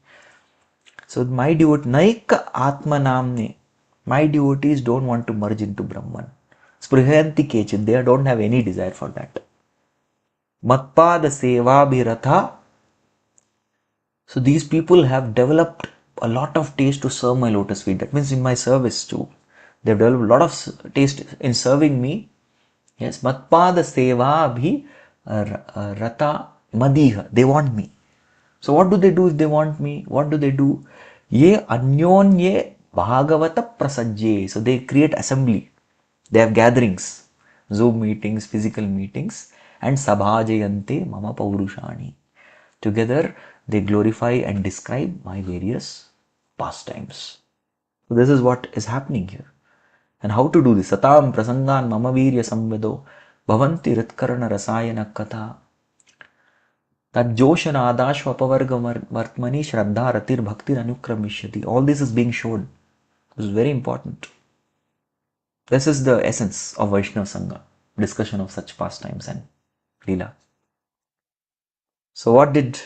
So my Naika Atma Namne, my devotees don't want to merge into Brahman. Sprihayanti Kechit, they don't have any desire for that. Matpada Seva Bhiratha. So these people have developed a lot of taste to serve my lotus feet. That means in my service too. They've developed a lot of taste in serving me. Yes, Matpada Seva Bhi Rata Madiha. They want me. So what do they do if they want me? What do they do? Ye anyonye bhagavata prasajye. So they create assembly. They have gatherings, Zoom meetings, physical meetings, and sabhajayante mama paurushani. Together they glorify and describe my various pastimes. So this is what is happening here. And how to do this? Satam prasangan mama virya samvedo bhavanti ritkarana rasayana katha. That Joshana Adashva Pavarga Vartmani Shraddha Ratir Bhaktir Anukramishyati. All this is being shown. This is very important. This is the essence of Vaishnava Sangha. Discussion of such pastimes and Leela. So what did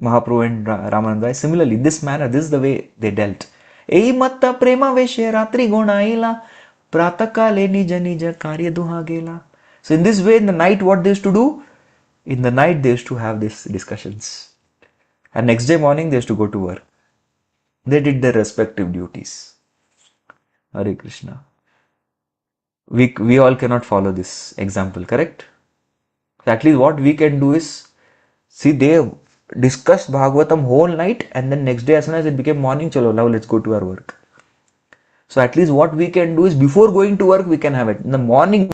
Mahaprabhu and Ramananda Rai? Similarly, in this manner, this is the way they dealt. Ei matta prema veshe ratri gonaila pratakale nija nija karya duha gela. So in this way, in the night, what they used to do? In the night, they used to have these discussions. And next day morning, they used to go to work. They did their respective duties. Hare Krishna. We all cannot follow this example, correct? So at least what we can do is, see, they discussed Bhagavatam whole night, and then next day as soon as it became morning, chalo, now let's go to our work. So at least what we can do is, before going to work, we can have it. In the morning,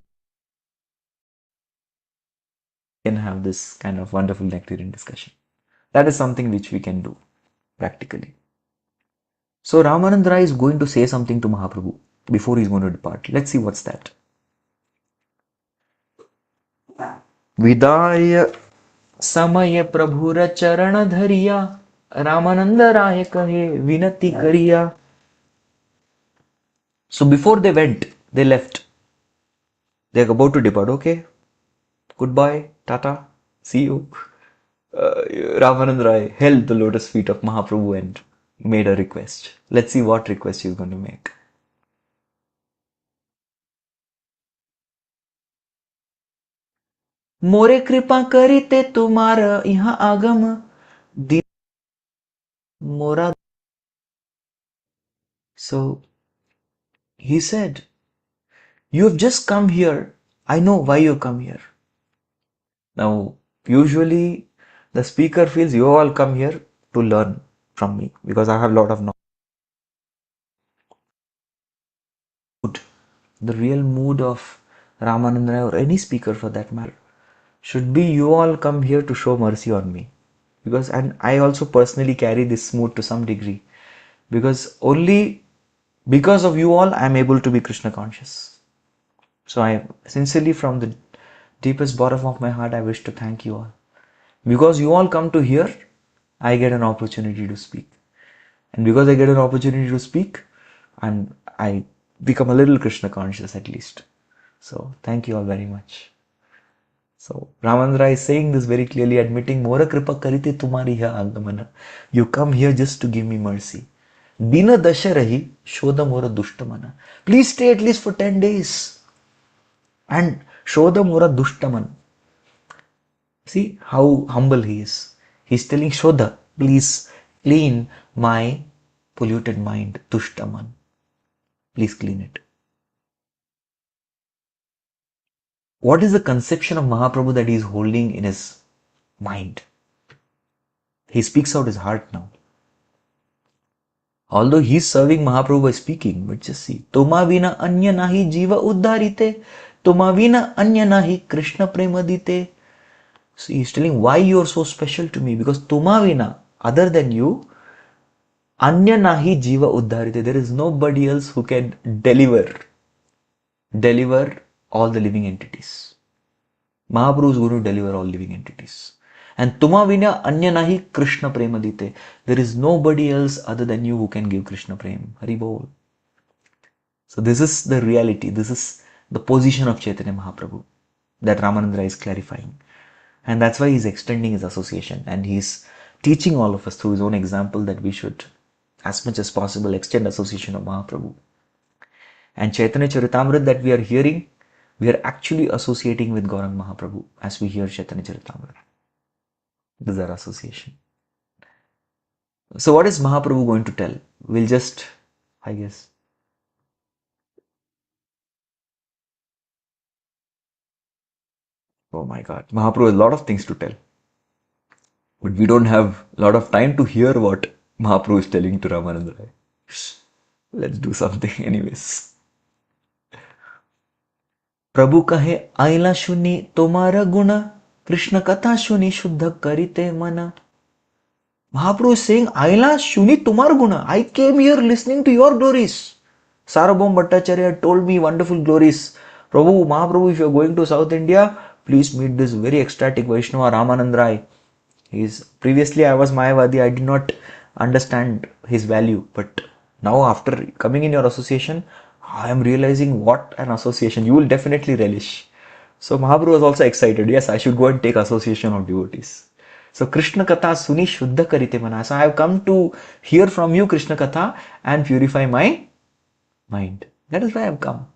we can have this kind of wonderful nectarian discussion. That is something which we can do practically. So Ramananda Rai is going to say something to Mahaprabhu before he is going to depart. Let's see what's that. Vidaya Samaya Prabhura Charana Dhariya Ramananda Rai kahe Vinati Kariya. So before they went, they left. They are about to depart. Okay, goodbye, Tata, see you. Ramananda Rai held the lotus feet of Mahaprabhu and made a request. Let's see what request he is going to make. मोरे कृपा करिते तुम्हारा यहाँ आगम दी मोरा. So he said, you have just come here. I know why you come here. Now, usually the speaker feels you all come here to learn from me because I have a lot of knowledge. The real mood of Ramananda or any speaker for that matter should be you all come here to show mercy on me. Because, and I also personally carry this mood to some degree, because only because of you all I am able to be Krishna conscious. So I sincerely, from the deepest bottom of my heart, I wish to thank you all. Because you all come to hear, I get an opportunity to speak. And because I get an opportunity to speak, I become a little Krishna conscious at least. So thank you all very much. So Ramandra is saying this very clearly, admitting, Mora kripa karite tumari hai agamana. You come here just to give me mercy. Dina dasha rahi, shodha mora dushtamana. Please stay at least for 10 days. And shodha mora dushtaman. See how humble he is. He's telling Shodha, please clean my polluted mind, dushtaman. Please clean it. What is the conception of Mahaprabhu that he is holding in his mind? He speaks out his heart now. Although he is serving Mahaprabhu by speaking, but just see, Toma vina anya nahi jiva uddharite, Toma vina anya nahi Krishna premadite. So he's telling why you are so special to me, because Toma vina, other than you, anya nahi jiva uddharite, there is nobody else who can deliver all the living entities. Mahaprabhu is going to deliver all living entities. And Tuma Vina Anya Nahi Krishna Premadite. There is nobody else other than you who can give Krishna Prem. Hari Bol. So this is the reality. This is the position of Chaitanya Mahaprabhu that Ramananda is clarifying. And that's why he's extending his association. And he's teaching all of us through his own example that we should, as much as possible, extend association of Mahaprabhu. And Chaitanya Charitamrita that we are hearing, we are actually associating with Gauranga Mahaprabhu as we hear Chaitanya Charitamrita. This is our association. So what is Mahaprabhu going to tell? We'll just, I guess. Oh my God. Mahaprabhu has a lot of things to tell. But we don't have a lot of time to hear what Mahaprabhu is telling to Ramananda. Let's do something anyways. प्रभु कहे आइला सुनी तुम्हारा गुण कृष्ण कथा सुनी शुद्ध करिते मन. Mahaprabhu is saying, Aila Shuni Tumar Guna. I came here listening to your glories. Sarabham Bhattacharya told me wonderful glories. Prabhu, Mahaprabhu, if you are going to South India, please meet this very ecstatic Vaishnava Ramanand Rai. Previously I was Mayavadi, I did not understand his value. But now after coming in your association, I am realizing what an association. You will definitely relish. So Mahaprabhu was also excited. Yes, I should go and take association of devotees. So Krishna Katha Suni Shuddha Karite Mana. So I have come to hear from you Krishna Katha and purify my mind. That is why I have come.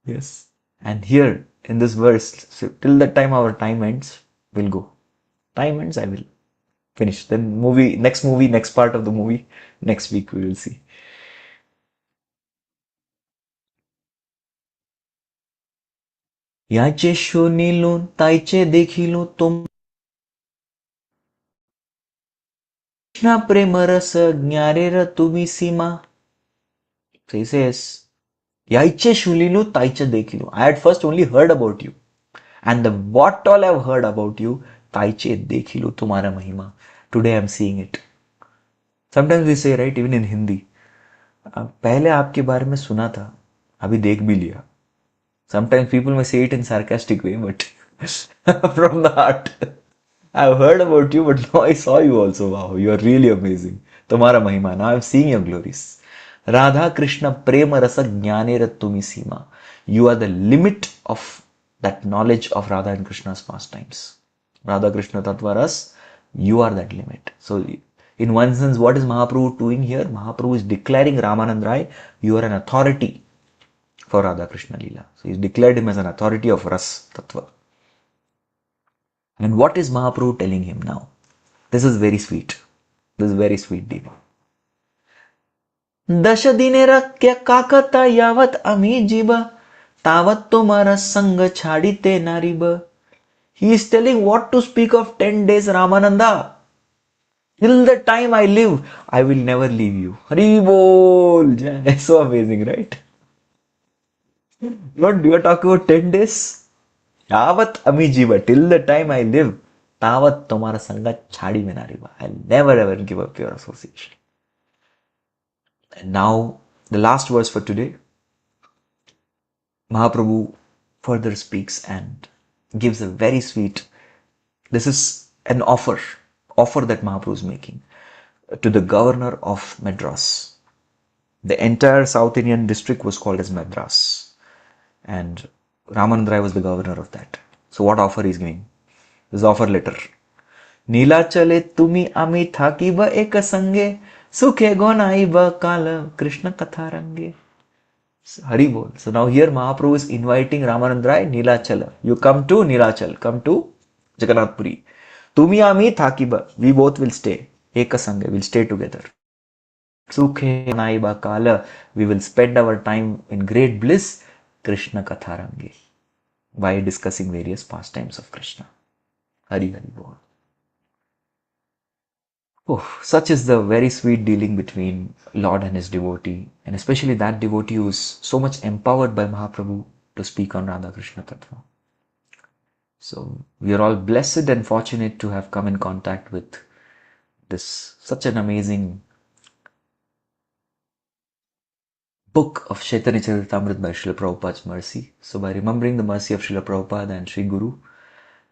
Yes. And here in this verse, so till the time our time ends, we'll go. Time ends, I will finish. Then next part of the movie, next week we will see. याचे शुनिलू ताईचे देखिलू तुम Krishna prema rasa gnarera tumi sima. So he says, Yaiche shulilu taicha dekilu. I had first only heard about you. And what all I've heard about you, taiche dekilu tumara mahima. Today I'm seeing it. Sometimes we say, right, even in Hindi, पहले आपके बारे में सुना था, अभी देख भी लिया. Sometimes people may say it in sarcastic way, but from the heart. I've heard about you, but now I saw you also. Wow, you are really amazing. Tumhara mahima. Now I'm seeing your glories. Radha Krishna Prema Rasa Jnanera Tumi Sima. You are the limit of that knowledge of Radha and Krishna's pastimes. Radha Krishna Tattva Ras, you are that limit. So, in one sense, what is Mahaprabhu doing here? Mahaprabhu is declaring Ramanand Rai, you are an authority for Radha Krishna Leela. So he's declared him as an authority of Ras Tattva. And what is Mahaprabhu telling him now? This is very sweet. This is very sweet deal. दश दिने रक्य काकता यावत अमी जीव तावत तुम्हारा संग छाड़ीते नारीब. He is telling what to speak of 10 days, Ramananda. Till the time I live, I will never leave you. Hari bol. So amazing, right? Lord, you are talking about 10 days? Yavat ami jiva. Till the time I live, tavat tomara sanga chhadi mein na riva. I'll never ever give up your association. And now, the last verse for today. Mahaprabhu further speaks and gives a very sweet, this is an offer that Mahaprabhu is making to the governor of Madras. The entire South Indian district was called as Madras, and Ramananda Rai was the governor of that. So what offer he's giving? This offer letter. Nilachale tumi ami thakiba eka sange sukhe gonaiba kala Krishna katharange. Hari bol. So now here Mahaprabhu is inviting Ramananda Rai, Nilachala. You come to Nilachal, come to Jagannath Puri. Tumi ami thakiba. We both will stay. Eka sangha. We'll stay together. Sukhe naiba kala. We will spend our time in great bliss. Krishna katharange. By discussing various pastimes of Krishna. Hari Hari bol. Oh, such is the very sweet dealing between Lord and his devotee, and especially that devotee who is so much empowered by Mahaprabhu to speak on Radha Krishna Tattva. So we are all blessed and fortunate to have come in contact with this such an amazing book of Chaitanya Charitamrita by Srila Prabhupada's mercy. So by remembering the mercy of Srila Prabhupada and Sri Guru,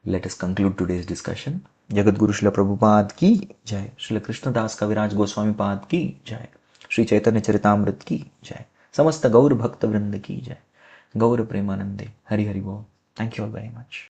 let us conclude today's discussion. Jagat Guru Srila Prabhupada ki jai. Srila Krishna Das Kaviraj Goswami Pad ki jai. Sri Chaitanya Charitamrita ki jai. Samasta Gaur Bhakta Vrinda ki jai. Gaur Premanande. Hari Hari Bol. Thank you all very much.